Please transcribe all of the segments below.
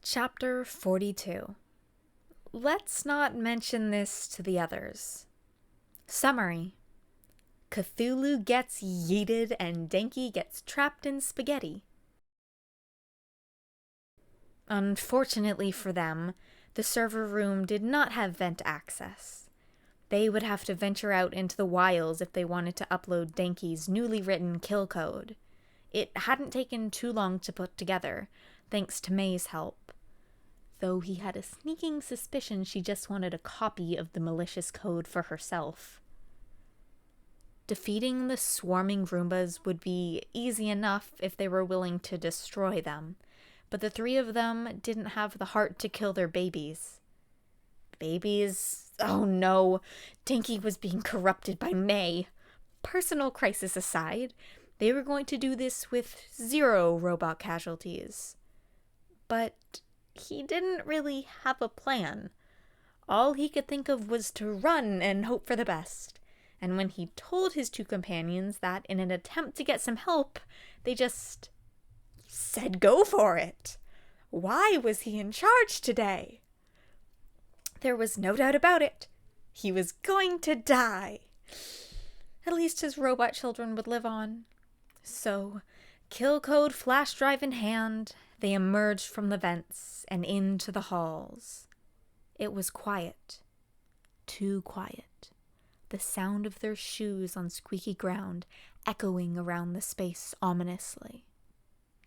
Chapter 42. Let's not mention this to the others. Summary. Cthulhu gets yeeted and Denki gets trapped in spaghetti. Unfortunately for them, the server room did not have vent access. They would have to venture out into the wilds if they wanted to upload Denki's newly written kill code. It hadn't taken too long to put together, thanks to Mei's help, though he had a sneaking suspicion she just wanted a copy of the malicious code for herself. Defeating the swarming Roombas would be easy enough if they were willing to destroy them, but the three of them didn't have the heart to kill their babies. Babies? Oh no, Denki was being corrupted by Mei. Personal crisis aside, they were going to do this with 0 robot casualties. But he didn't really have a plan. All he could think of was to run and hope for the best. And when he told his two companions that in an attempt to get some help, they just said go for it. Why was he in charge today? There was no doubt about it. He was going to die. At least his robot children would live on. So, kill code flash drive in hand, they emerged from the vents and into the halls. It was quiet. Too quiet. The sound of their shoes on squeaky ground echoing around the space ominously.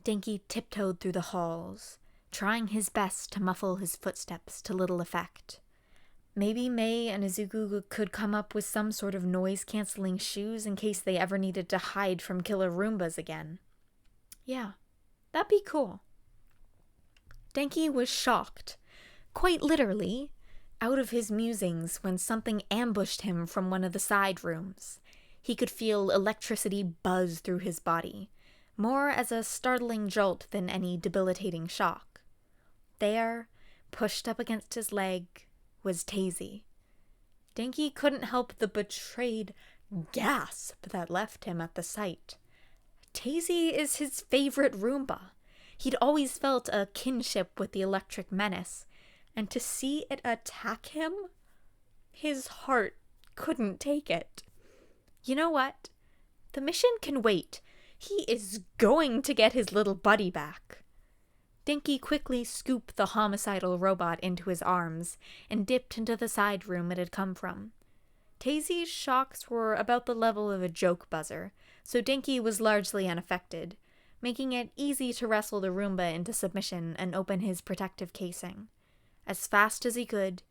Denki tiptoed through the halls, trying his best to muffle his footsteps to little effect. Maybe Mei and Izuku could come up with some sort of noise-canceling shoes in case they ever needed to hide from killer Roombas again. Yeah, that'd be cool. Denki was shocked, quite literally, out of his musings when something ambushed him from one of the side rooms. He could feel electricity buzz through his body, more as a startling jolt than any debilitating shock. There, pushed up against his leg, was Tazy. Denki couldn't help the betrayed gasp that left him at the sight. Tazy is his favorite Roomba. He'd always felt a kinship with the electric menace, and to see it attack him, his heart couldn't take it. You know what? The mission can wait. He is going to get his little buddy back. Denki quickly scooped the homicidal robot into his arms and dipped into the side room it had come from. Tazy's shocks were about the level of a joke buzzer, so Denki was largely unaffected, making it easy to wrestle the Roomba into submission and open his protective casing. As fast as he could,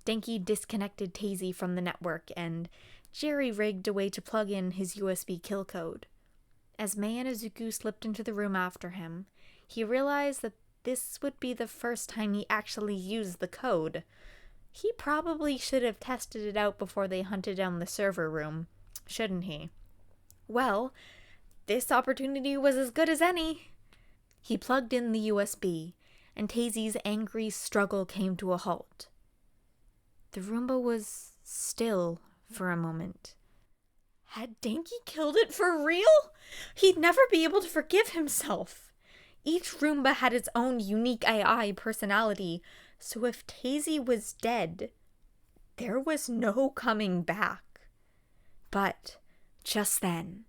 Denki disconnected Tazy from the network and jerry-rigged a way to plug in his USB kill code. As Mei and Izuku slipped into the room after him, he realized that this would be the first time he actually used the code. He probably should have tested it out before they hunted down the server room, shouldn't he? Well, this opportunity was as good as any. He plugged in the USB, and Tazy's angry struggle came to a halt. The Roomba was still for a moment. Had Denki killed it for real? He'd never be able to forgive himself. Each Roomba had its own unique AI personality, so if Tazy was dead, there was no coming back. But just then,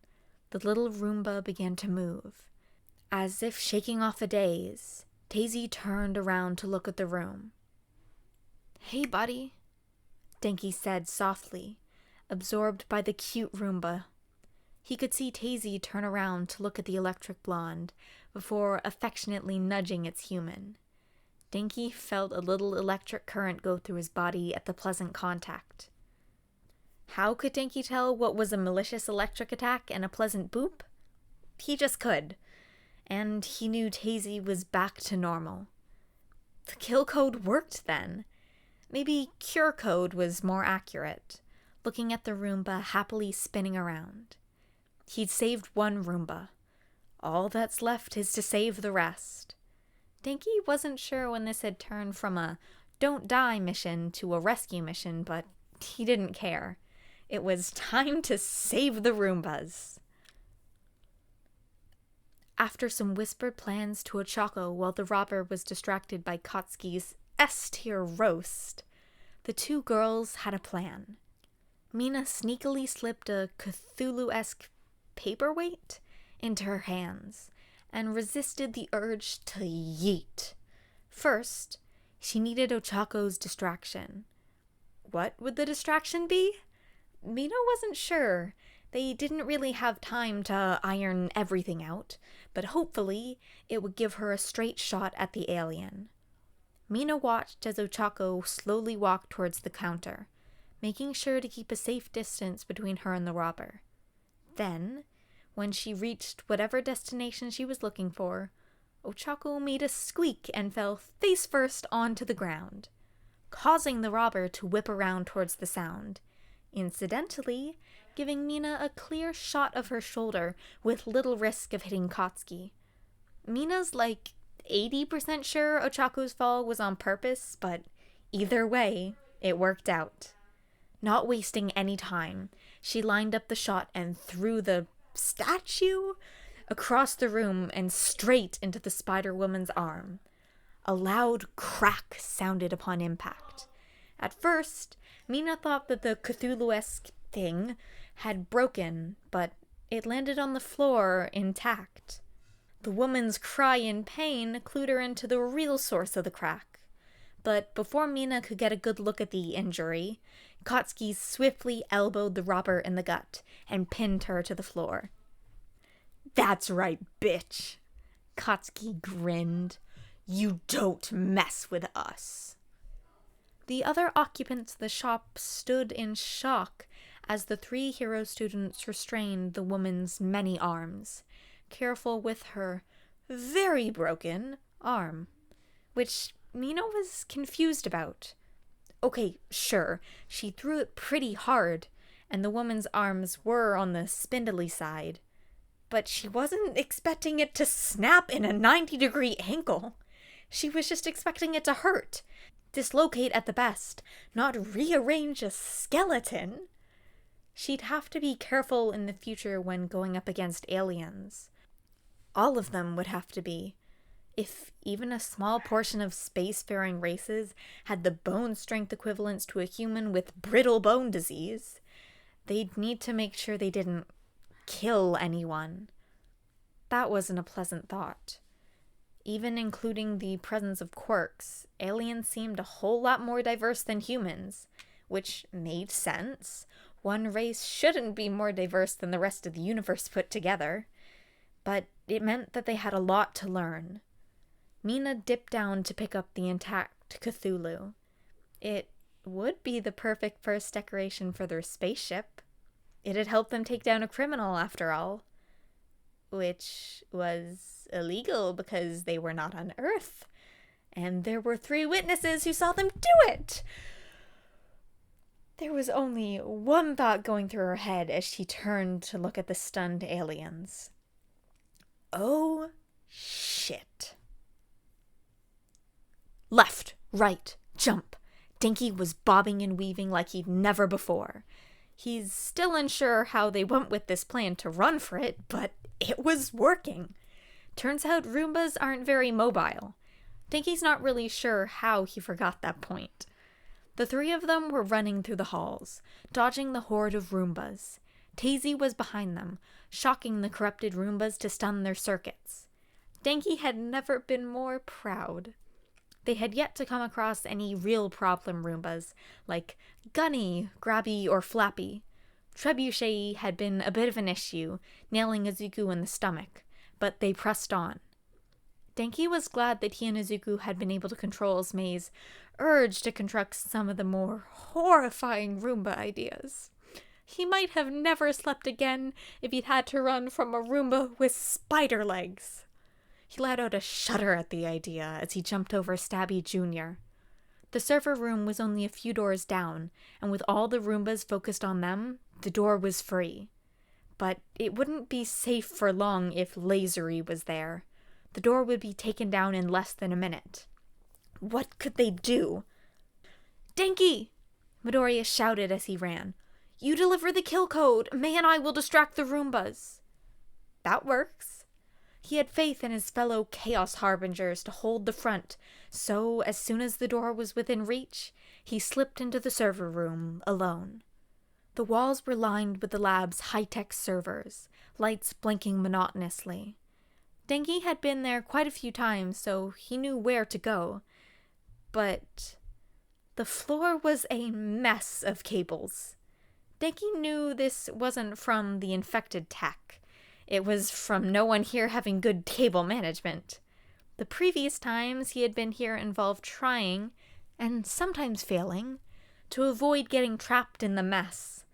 the little Roomba began to move. As if shaking off a daze, Tazy turned around to look at the room. "Hey, buddy," Denki said softly, absorbed by the cute Roomba. He could see Tazy turn around to look at the electric blonde before affectionately nudging its human. Denki felt a little electric current go through his body at the pleasant contact. How could Denki tell what was a malicious electric attack and a pleasant boop? He just could. And he knew Tazy was back to normal. The kill code worked then. Maybe cure code was more accurate, looking at the Roomba happily spinning around. He'd saved one Roomba. All that's left is to save the rest. Denki wasn't sure when this had turned from a don't die mission to a rescue mission, but he didn't care. It was time to save the Roombas. After some whispered plans to Ochako while the robber was distracted by Katsuki's S-tier roast, the two girls had a plan. Mina sneakily slipped a Cthulhu-esque paperweight into her hands and resisted the urge to yeet. First, she needed Ochako's distraction. What would the distraction be? Mina wasn't sure. They didn't really have time to iron everything out, but hopefully it would give her a straight shot at the alien. Mina watched as Ochako slowly walked towards the counter, making sure to keep a safe distance between her and the robber. Then, when she reached whatever destination she was looking for, Ochako made a squeak and fell face first onto the ground, causing the robber to whip around towards the sound, incidentally giving Mina a clear shot of her shoulder with little risk of hitting Katsuki. Mina's 80% sure Ochako's fall was on purpose, but either way, it worked out. Not wasting any time, she lined up the shot and threw the statue across the room and straight into the Spider-Woman's arm. A loud crack sounded upon impact. At first, Mina thought that the Cthulhu-esque thing had broken, but it landed on the floor intact. The woman's cry in pain clued her into the real source of the crack. But before Mina could get a good look at the injury, Katsuki swiftly elbowed the robber in the gut and pinned her to the floor. "That's right, bitch," Katsuki grinned. "You don't mess with us." The other occupants of the shop stood in shock as the three hero students restrained the woman's many arms, careful with her very broken arm, which Mina was confused about. Okay, sure, she threw it pretty hard, and the woman's arms were on the spindly side, but she wasn't expecting it to snap in a 90-degree angle. She was just expecting it to hurt, dislocate at the best, not rearrange a skeleton. She'd have to be careful in the future when going up against aliens. All of them would have to be. If even a small portion of spacefaring races had the bone strength equivalents to a human with brittle bone disease, they'd need to make sure they didn't kill anyone. That wasn't a pleasant thought. Even including the presence of quirks, aliens seemed a whole lot more diverse than humans, which made sense. One race shouldn't be more diverse than the rest of the universe put together. But it meant that they had a lot to learn. Mina dipped down to pick up the intact Cthulhu. It would be the perfect first decoration for their spaceship. It'd help them take down a criminal, after all. Which was illegal because they were not on Earth. And there were 3 witnesses who saw them do it! There was only one thought going through her head as she turned to look at the stunned aliens. Oh, shit. Left, right, jump. Dinky was bobbing and weaving like he'd never before. He's still unsure how they went with this plan to run for it, but it was working. Turns out Roombas aren't very mobile. Dinky's not really sure how he forgot that point. The 3 of them were running through the halls, dodging the horde of Roombas. Daisy was behind them, shocking the corrupted Roombas to stun their circuits. Dinky had never been more proud. They had yet to come across any real problem Roombas, like Gunny, Grabby, or Flappy. Trebuchet had been a bit of an issue, nailing Izuku in the stomach, but they pressed on. Denki was glad that he and Izuku had been able to control Mei's urge to construct some of the more horrifying Roomba ideas. He might have never slept again if he'd had to run from a Roomba with spider legs. He let out a shudder at the idea as he jumped over Stabby Jr. The server room was only a few doors down, and with all the Roombas focused on them, the door was free. But it wouldn't be safe for long if Lasery was there. The door would be taken down in less than a minute. What could they do? "Denki!" Midoriya shouted as he ran. "You deliver the kill code. Mei and I will distract the Roombas." That works. He had faith in his fellow Chaos Harbingers to hold the front, so as soon as the door was within reach, he slipped into the server room alone. The walls were lined with the lab's high-tech servers, lights blinking monotonously. Denki had been there quite a few times, so he knew where to go. But the floor was a mess of cables. Denki knew this wasn't from the infected tech. It was from no one here having good cable management. The previous times he had been here involved trying, and sometimes failing, to avoid getting trapped in the mess.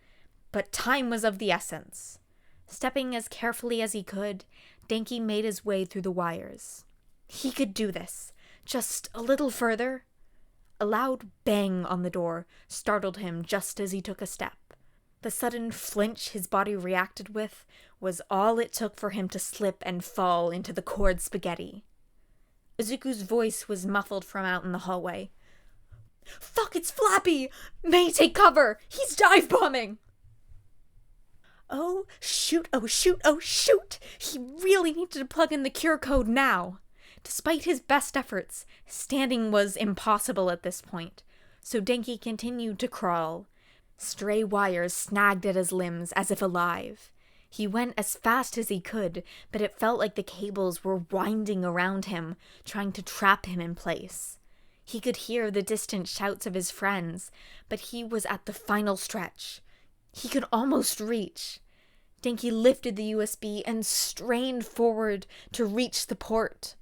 But time was of the essence. Stepping as carefully as he could, Denki made his way through the wires. He could do this. Just a little further. A loud bang on the door startled him just as he took a step. The sudden flinch his body reacted with was all it took for him to slip and fall into the cord spaghetti. Izuku's voice was muffled from out in the hallway. "Fuck, it's Flappy! Mei, take cover! He's dive-bombing!" Oh, shoot, oh, shoot, oh, shoot! He really needed to plug in the cure code now. Despite his best efforts, standing was impossible at this point, so Denki continued to crawl. Stray wires snagged at his limbs as if alive. He went as fast as he could, but it felt like the cables were winding around him, trying to trap him in place. He could hear the distant shouts of his friends, but he was at the final stretch. He could almost reach. Denki lifted the USB and strained forward to reach the port.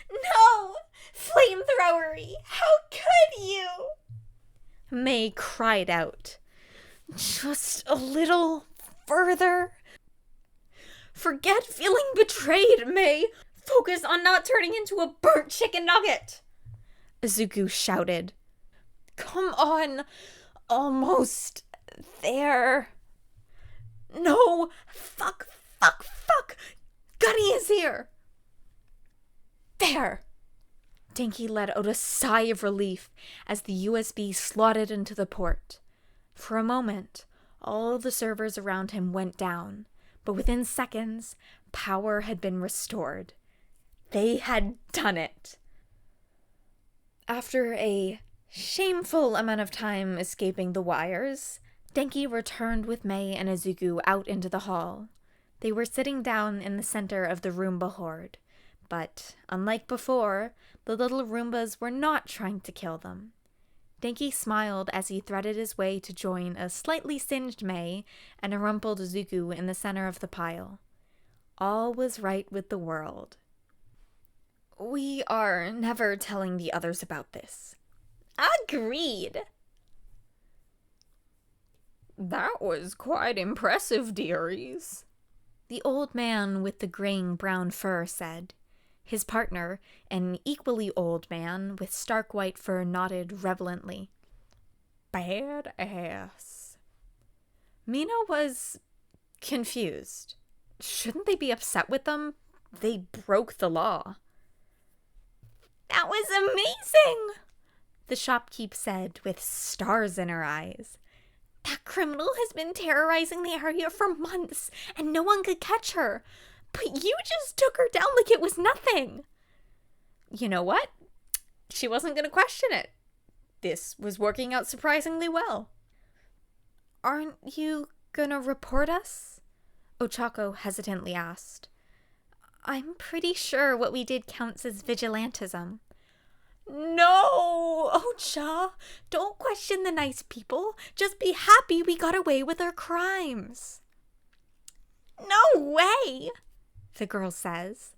"No! Flamethrowery! How could you?" Mei cried out. "Just a little further." "Forget feeling betrayed, Mei! Focus on not turning into a burnt chicken nugget!" Izuku shouted. "Come on! Almost there." "No! Fuck! Gunny is here!" "There!" Denki let out a sigh of relief as the USB slotted into the port. For a moment, all the servers around him went down, but within seconds, power had been restored. They had done it. After a shameful amount of time escaping the wires, Denki returned with Mei and Izuku out into the hall. They were sitting down in the center of the Roomba horde, but, unlike before, the little Roombas were not trying to kill them. Denki smiled as he threaded his way to join a slightly singed Mei and a rumpled Izuku in the center of the pile. All was right with the world. "We are never telling the others about this." "Agreed." "That was quite impressive, dearies," the old man with the graying-brown fur said. His partner, an equally old man with stark white fur, nodded relevantly. "Badass." Mina was confused. Shouldn't they be upset with them? They broke the law. "That was amazing," the shopkeep said with stars in her eyes. "That criminal has been terrorizing the area for months, and no one could catch her. But you just took her down like it was nothing." You know what? She wasn't going to question it. This was working out surprisingly well. "Aren't you gonna report us?" Ochako hesitantly asked. "I'm pretty sure what we did counts as vigilantism." "No, Ocha! Don't question the nice people. Just be happy we got away with our crimes." "No way!" the girl says.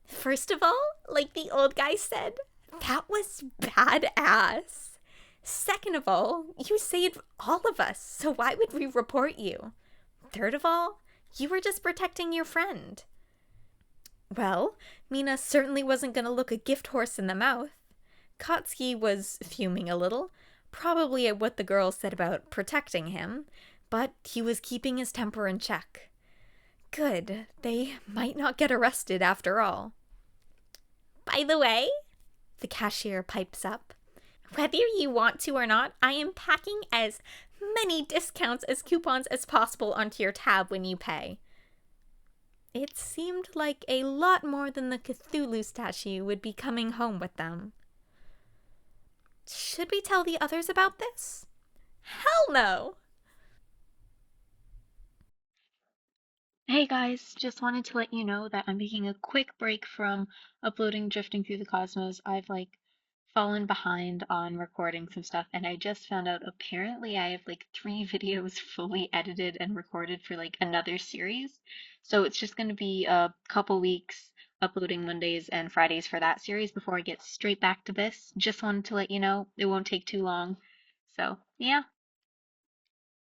"First of all, like the old guy said, that was badass. Second of all, you saved all of us, so why would we report you? Third of all, you were just protecting your friend." Well, Mina certainly wasn't going to look a gift horse in the mouth. Katsuki was fuming a little, probably at what the girl said about protecting him, but he was keeping his temper in check. Good, they might not get arrested after all. "By the way," the cashier pipes up, "whether you want to or not, I am packing as many discounts as coupons as possible onto your tab when you pay." It seemed like a lot more than the Cthulhu statue would be coming home with them. Should we tell the others about this? Hell no! Hey guys, just wanted to let you know that I'm taking a quick break from uploading Drifting Through the Cosmos. I've fallen behind on recording some stuff, and I just found out apparently I have three videos fully edited and recorded for another series. So it's just going to be a couple weeks uploading Mondays and Fridays for that series before I get straight back to this. Just wanted to let you know it won't take too long. So, yeah.